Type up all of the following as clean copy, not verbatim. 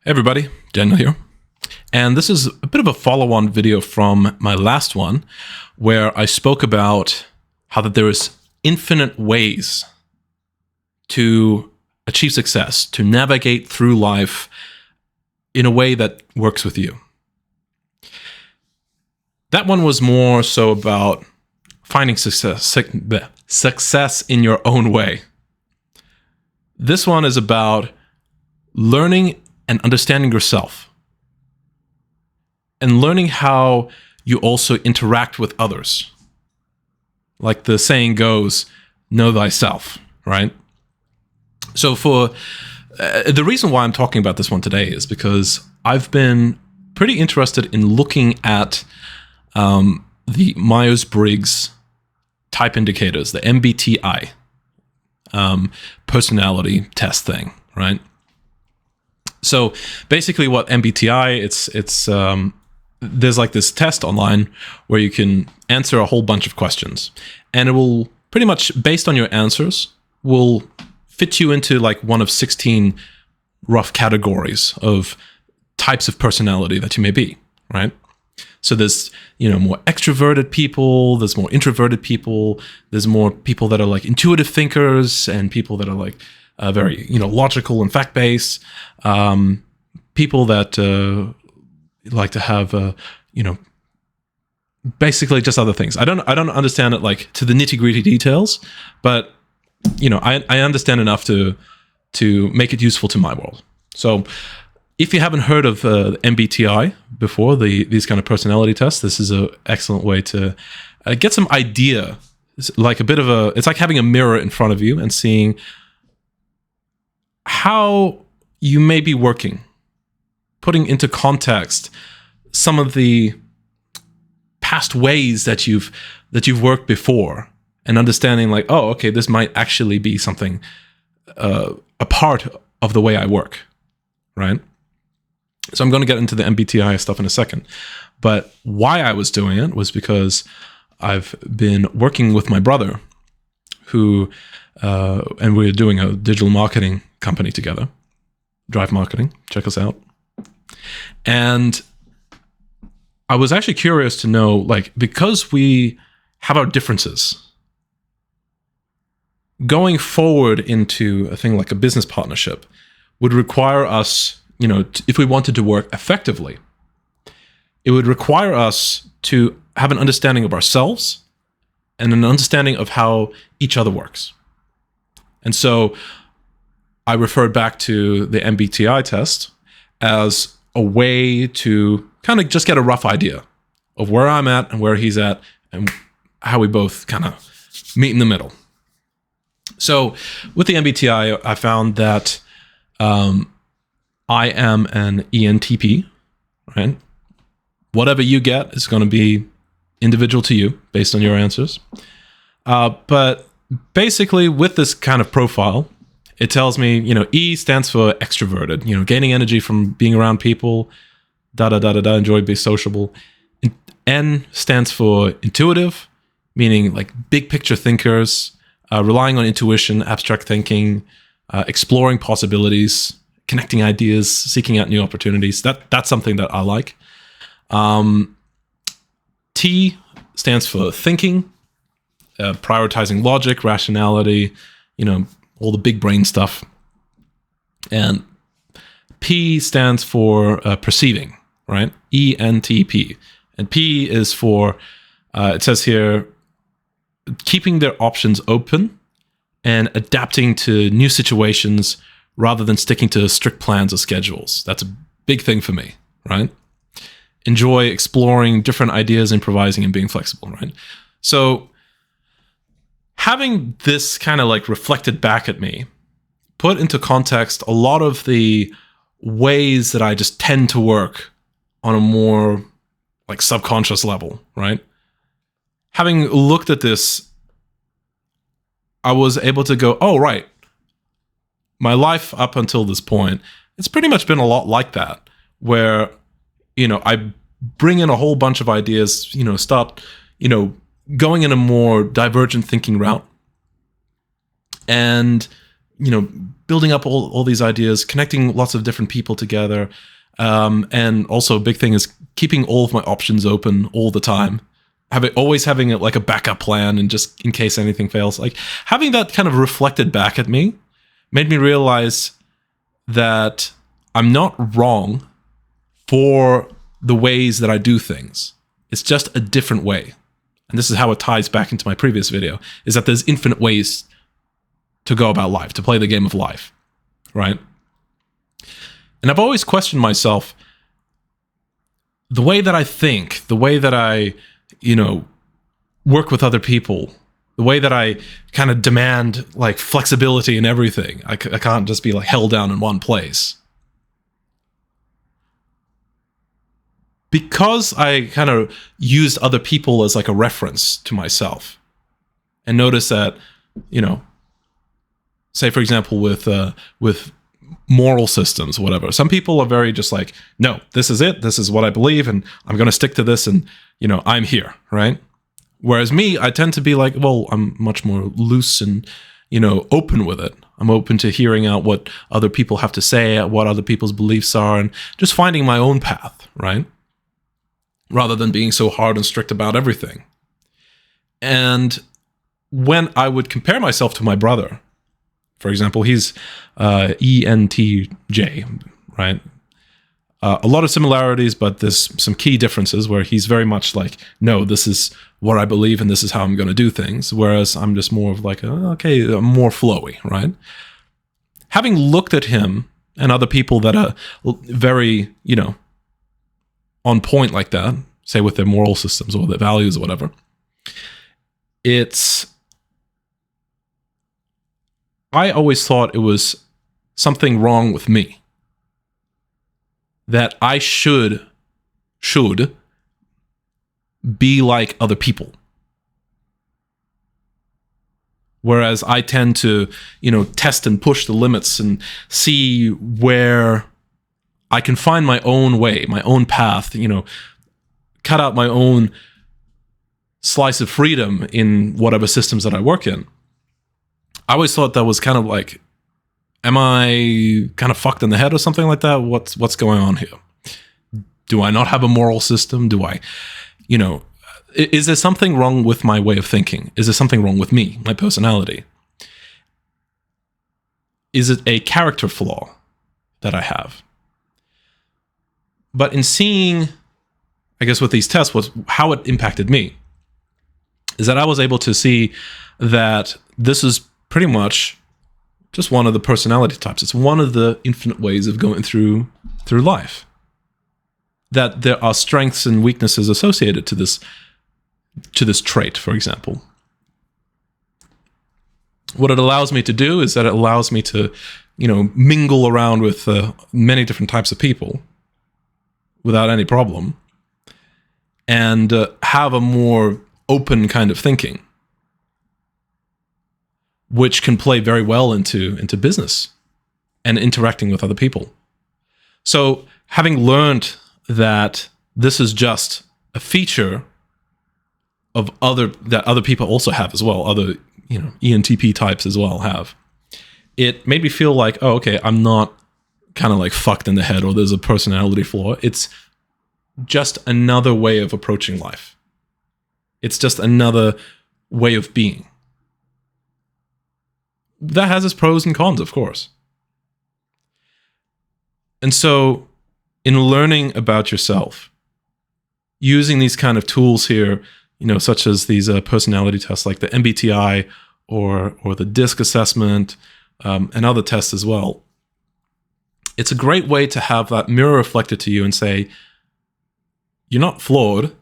Hey everybody, Daniel here. And this is a bit of a follow-on video from my last one where I spoke about how that there is infinite ways to achieve success, to navigate through life in a way that works with you. That one was more so about finding success in your own way. This one is about learning and understanding yourself and learning how you also interact with others. Like the saying goes, know thyself, right? So for the reason why I'm talking about this one today is because I've been pretty interested in looking at the Myers-Briggs type indicators, the MBTI personality test thing, right? So basically what MBTI, it's there's like this test online where you can answer a whole bunch of questions, and it will pretty much, based on your answers, will fit you into like one of 16 rough categories of types of personality that you may be, right? So there's, more extroverted people, there's more introverted people, there's more people that are like intuitive thinkers, and people that are like very, logical and fact-based, people that like to have, basically just other things. I don't understand it like to the nitty-gritty details, but I understand enough to make it useful to my world. So if you haven't heard of MBTI before, these kind of personality tests, this is an excellent way to get some idea. It's like it's like having a mirror in front of you and seeing how you may be working, putting into context some of the past ways that you've worked before, and understanding like, oh, okay, this might actually be something, a part of the way I work, right? So I'm going to get into the MBTI stuff in a second. But why I was doing it was because I've been working with my brother, who, and we're doing a digital marketing company together, Drive Marketing. Check us out. And I was actually curious to know, like, because we have our differences, going forward into a thing like a business partnership would require us, if we wanted to work effectively, it would require us to have an understanding of ourselves and an understanding of how each other works. And so I referred back to the MBTI test as a way to kind of just get a rough idea of where I'm at and where he's at, and how we both kind of meet in the middle. So with the MBTI, I found that I am an ENTP, right? Whatever you get is going to be individual to you based on your answers. But basically with this kind of profile, it tells me, E stands for extroverted, gaining energy from being around people, enjoy being sociable. N stands for intuitive, meaning like big picture thinkers, relying on intuition, abstract thinking, exploring possibilities, connecting ideas, seeking out new opportunities. That's something that I like. T stands for thinking, prioritizing logic, rationality, all the big brain stuff. And P stands for perceiving, right? ENTP. And P is for, it says here, keeping their options open and adapting to new situations rather than sticking to strict plans or schedules. That's a big thing for me, right? Enjoy exploring different ideas, improvising, and being flexible, right? So having this kind of like reflected back at me, put into context a lot of the ways that I just tend to work on a more like subconscious level, right? Having looked at this, I was able to go, oh, right. My life up until this point, it's pretty much been a lot like that, where, I bring in a whole bunch of ideas, start, going in a more divergent thinking route, and building up all these ideas, connecting lots of different people together. And also a big thing is keeping all of my options open all the time. Always having it like a backup plan, and just in case anything fails. Like having that kind of reflected back at me made me realize that I'm not wrong for the ways that I do things. It's just a different way. And this is how it ties back into my previous video, is that there's infinite ways to go about life, to play the game of life, right? And I've always questioned myself, the way that I think, the way that I, work with other people, the way that I kind of demand like flexibility in everything. I can't just be like held down in one place. Because I kind of used other people as like a reference to myself, and notice that, say for example with moral systems, whatever. Some people are very just like, no, this is it. This is what I believe, and I'm going to stick to this, and I'm here, right? Whereas me, I tend to be like, well, I'm much more loose and open with it. I'm open to hearing out what other people have to say, what other people's beliefs are, and just finding my own path, right? Rather than being so hard and strict about everything. And when I would compare myself to my brother, for example, he's ENTJ, right? A lot of similarities, but there's some key differences where he's very much like, no, this is what I believe and this is how I'm going to do things. Whereas I'm just more of like, okay, more flowy, right? Having looked at him and other people that are very, on point like that, say with their moral systems or their values or whatever, I always thought it was something wrong with me. That I should be like other people. Whereas I tend to, test and push the limits and see where I can find my own way, my own path, cut out my own slice of freedom in whatever systems that I work in. I always thought that was kind of like, am I kind of fucked in the head or something like that? What's going on here? Do I not have a moral system? Do I, is there something wrong with my way of thinking? Is there something wrong with me, my personality? Is it a character flaw that I have? But in seeing, I guess with these tests, was how it impacted me, is that I was able to see that this is pretty much just one of the personality types. It's one of the infinite ways of going through life. That there are strengths and weaknesses associated to this trait, for example. What it allows me to do is that it allows me to, mingle around with many different types of people without any problem, and have a more open kind of thinking, which can play very well into business and interacting with other people. So having learned that this is just a feature of that other people also have as well, other ENTP types as well have, it made me feel like, oh, okay, I'm not kind of like fucked in the head or there's a personality flaw. It's just another way of approaching life. It's just another way of being. That has its pros and cons, of course. And so, in learning about yourself, using these kind of tools here, such as these personality tests like the MBTI or the DISC assessment, and other tests as well, it's a great way to have that mirror reflected to you and say, you're not flawed,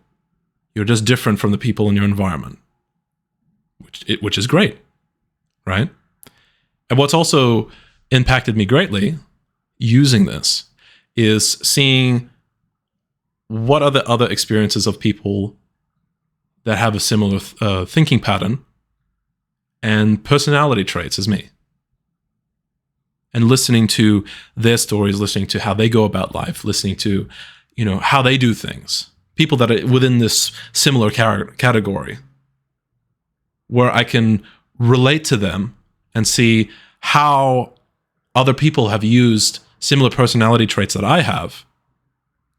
you're just different from the people in your environment, which is great, right? And what's also impacted me greatly using this is seeing what are the other experiences of people that have a similar thinking pattern and personality traits as me. And listening to their stories, listening to how they go about life, listening to, how they do things. People that are within this similar category, where I can relate to them and see how other people have used similar personality traits that I have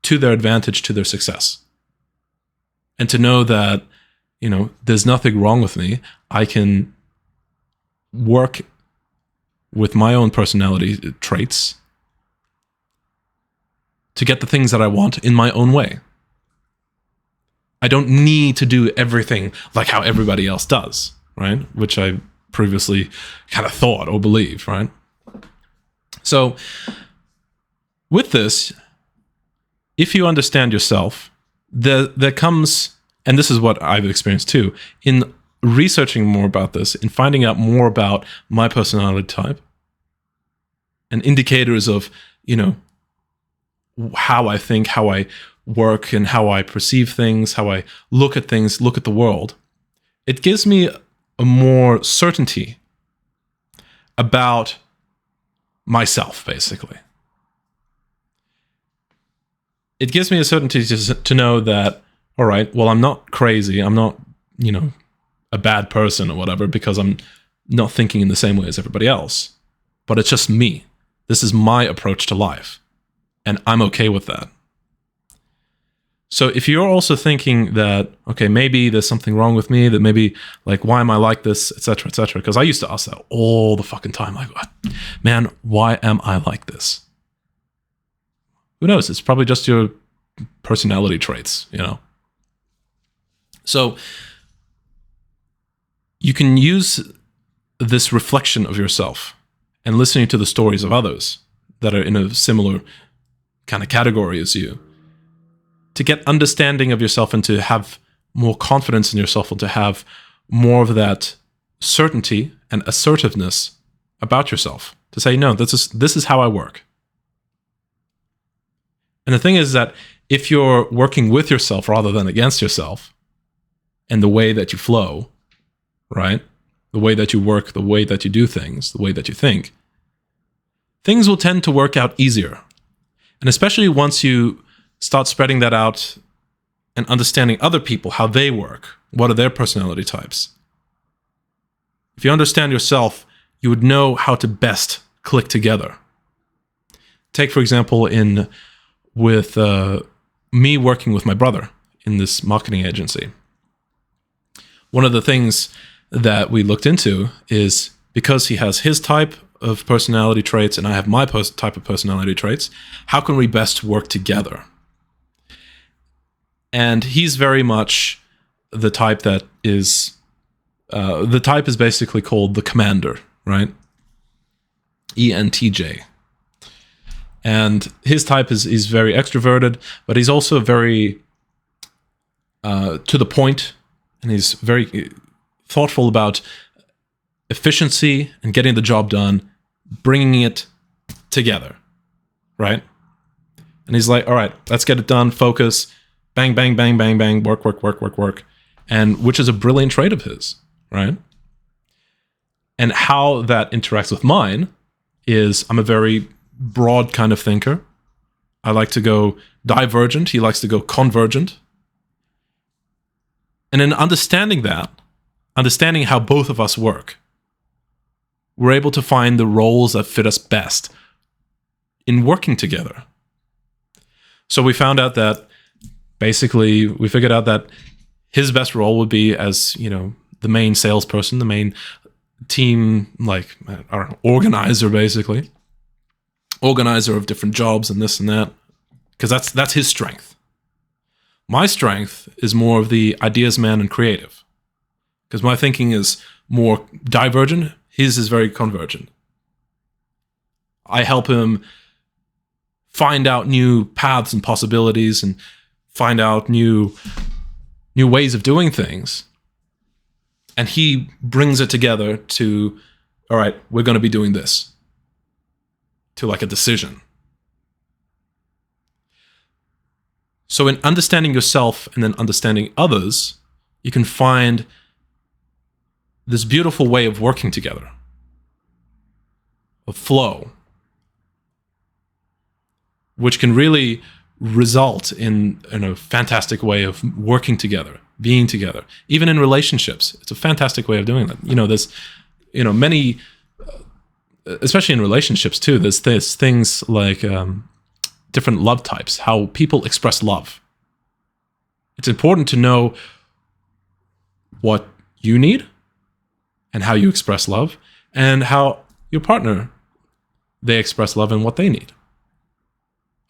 to their advantage, to their success. And to know that, there's nothing wrong with me. I can work with my own personality traits to get the things that I want in my own way. I don't need to do everything like how everybody else does, right? Which I previously kind of thought or believed, right? So with this, if you understand yourself, there comes, and this is what I've experienced too, in researching more about this, in finding out more about my personality type and indicators of, how I think, how I work, and how I perceive things, how I look at things, look at the world, it gives me a more certainty about myself, basically. It gives me a certainty to know that, all right, well, I'm not crazy. I'm not, a bad person or whatever, because I'm not thinking in the same way as everybody else. But it's just me. This is my approach to life. And I'm okay with that. So if you're also thinking that, okay, maybe there's something wrong with me, that maybe, like, why am I like this, etc., etc., because I used to ask that all the fucking time, like, man, why am I like this? Who knows? It's probably just your personality traits, So you can use this reflection of yourself and listening to the stories of others that are in a similar kind of category as you, to get understanding of yourself and to have more confidence in yourself, and to have more of that certainty and assertiveness about yourself, to say, no, this is how I work. And the thing is that if you're working with yourself rather than against yourself, and the way that you flow, right? The way that you work, the way that you do things, the way that you think, things will tend to work out easier. And especially once you start spreading that out and understanding other people, how they work, what are their personality types. If you understand yourself, you would know how to best click together. Take, for example, with me working with my brother in this marketing agency. One of the things that we looked into is, because he has his type of personality traits and I have my type of personality traits, how can we best work together? And he's very much the type that is, the type is basically called the commander, right? ENTJ. And his type is very extroverted, but he's also very to the point, and he's very thoughtful about efficiency and getting the job done, bringing it together, right? And he's like, all right, let's get it done, focus, bang, bang, bang, bang, bang, work, work, work, work, work. And which is a brilliant trait of his, right? And how that interacts with mine is, I'm a very broad kind of thinker. I like to go divergent. He likes to go convergent. And in understanding that, understanding how both of us work, we're able to find the roles that fit us best in working together. So we found out that, basically, we figured out that his best role would be as, the main salesperson, the main team, like, I don't know, organizer, basically. Organizer of different jobs and this and that. Because that's his strength. My strength is more of the ideas man and creative. Because my thinking is more divergent. His is very convergent. I help him find out new paths and possibilities and find out new ways of doing things. And he brings it together to, all right, we're going to be doing this. To like a decision. So in understanding yourself and then understanding others, you can find this beautiful way of working together. A flow. Which can really result in a fantastic way of working together, being together. Even in relationships, it's a fantastic way of doing that. There's, many especially in relationships too, there's things like different love types, how people express love. It's important to know what you need and how you express love, and how your partner, they express love and what they need.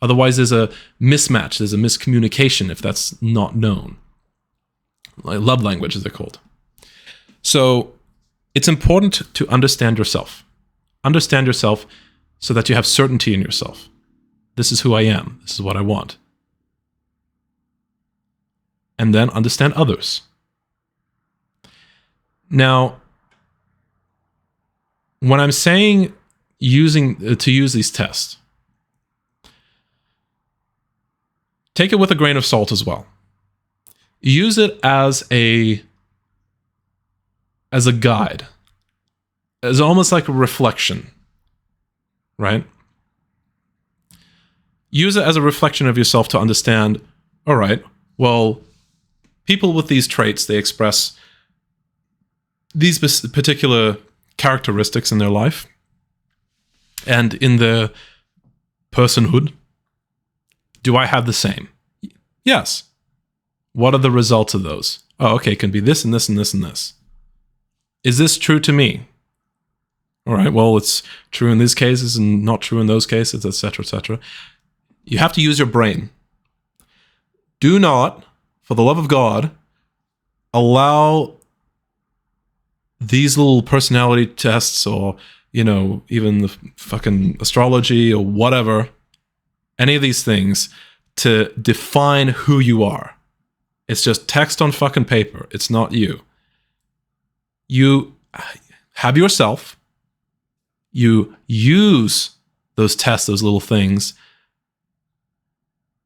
Otherwise, there's a mismatch, there's a miscommunication if that's not known. Like love languages, they're called. So it's important to understand yourself. Understand yourself so that you have certainty in yourself. This is who I am. This is what I want. And then understand others. Now, when I'm saying to use these tests, take it with a grain of salt as well. Use it as a guide, as almost like a reflection, right? Use it as a reflection of yourself to understand, all right, well, people with these traits, they express these particular characteristics in their life and in their personhood. Do I have the same? Yes. What are the results of those? Oh, okay, it can be this and this and this and this. Is this true to me? All right, well, it's true in these cases and not true in those cases, etc., etc. You have to use your brain. Do not, for the love of God, allow these little personality tests or, even the fucking astrology or whatever, any of these things, to define who you are. It's just text on fucking paper. It's not you. You have yourself. You use those tests, those little things,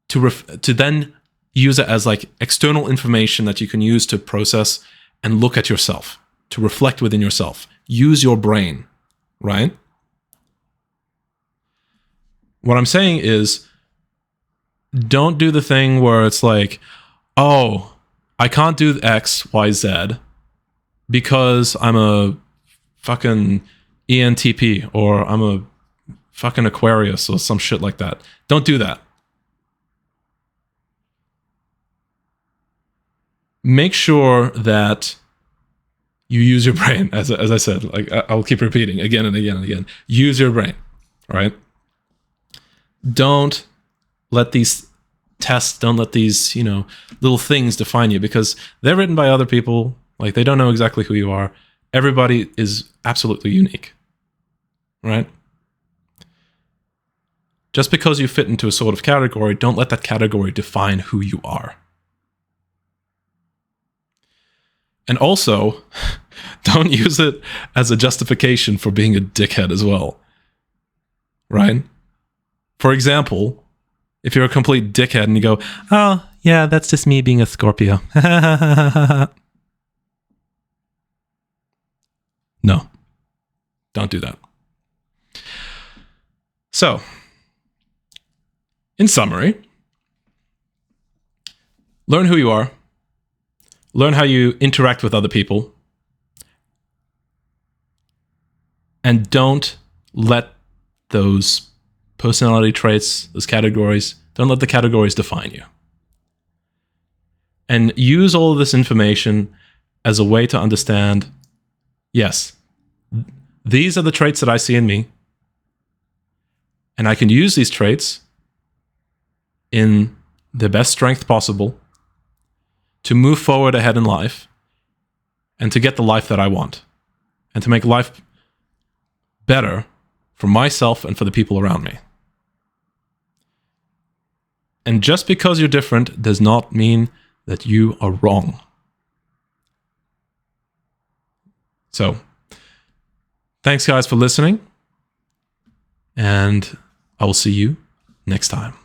to then use it as like external information that you can use to process and look at yourself, to reflect within yourself. Use your brain, right? What I'm saying is, don't do the thing where it's like, oh, I can't do X, Y, Z because I'm a fucking ENTP or I'm a fucking Aquarius or some shit like that. Don't do that. Make sure that you use your brain, as I said, like I'll keep repeating again and again and again. Use your brain, all right? Don't let these tests, don't let these, little things define you, because they're written by other people. Like, they don't know exactly who you are. Everybody is absolutely unique, right? Just because you fit into a sort of category, don't let that category define who you are. And also, don't use it as a justification for being a dickhead as well, right? For example, if you're a complete dickhead and you go, oh, yeah, that's just me being a Scorpio. No, don't do that. So, in summary, learn who you are. Learn how you interact with other people. And don't let those personality traits, those categories, don't let the categories define you. And use all of this information as a way to understand, yes, these are the traits that I see in me. And I can use these traits in the best strength possible to move forward ahead in life and to get the life that I want and to make life better for myself and for the people around me. And just because you're different does not mean that you are wrong. So, thanks guys for listening, and I will see you next time.